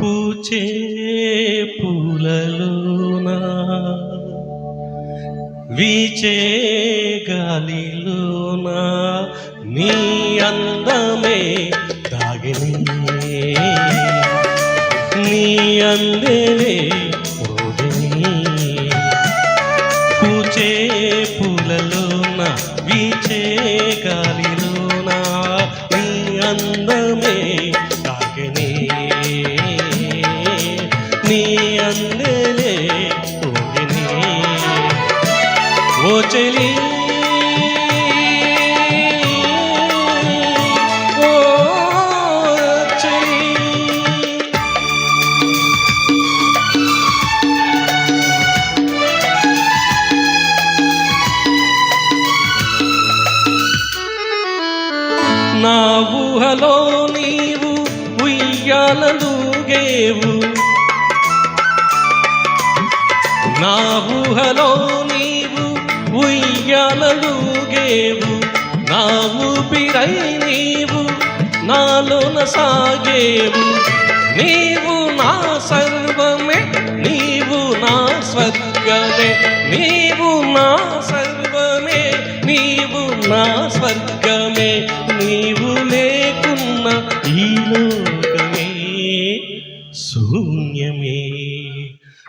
పూచే పూలలోనా వీచే గాలిలోనా నీ అందమే దాగిని నీ అందమే మోగిని పూచే పూలలోన వీచే గాలిలోన నీ అందమే దాగిని నీ అందలే మోగిని ఓ చెలి నా ఊహలో నీవు ఉయ్యాలలుగేవు నా ఊహలో నీవు ఉయ్యాలలుగేవు నా ఊపిరై నీవు నాలోన సాగేవు నీవు నా సర్వమే నీవు నా స్వర్గమే నీవు నా సర్వమే నీవు నా స్వర్గమే నీవు లేకున్న ఈ లోకమే శూన్యమే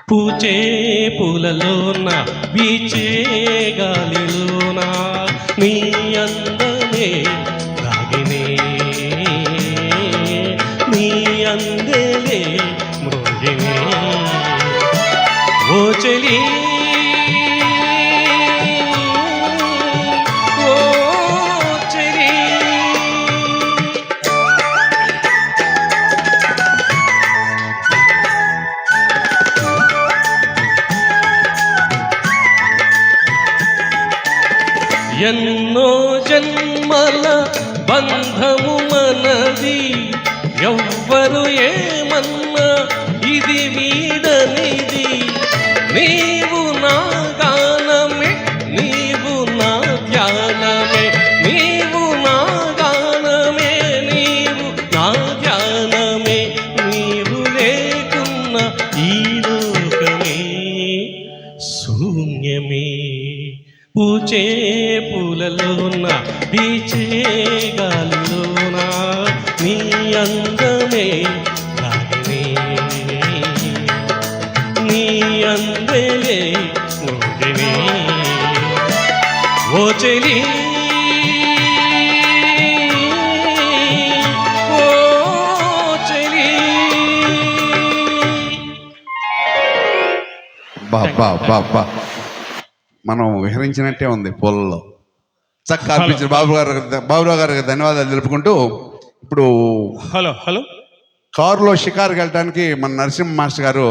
పూచే పూలలోన వీచే గాలిలోన నీ అందమే దాగినే నీ అందలే మోగినే ఓ చెలి ఎన్నో జన్మల బంధము మనది ఎవ్వరు ఏమన్నా ఇది వీడనిది నీవు నా గానమే నీవు నా ధ్యానమే నీవు నా గానమే నీవు నా ధ్యానమే నీవు లేకున్న ఈ లోకమే శూన్యమే పూచే పూలలోన వీచే గాలిలోన నీ అందమే దాగినే నీ అందలే మోగినే ఓ చెలి ఓ చెలి బా మనం విహరించినట్టే ఉంది పూలలో చక్కగా అనిపించిన బాబురావు గారికి ధన్యవాదాలు తెలుపుకుంటూ ఇప్పుడు హలో కారులో షికారుకి వెళ్ళడానికి మన నరసింహ మాస్టర్ గారు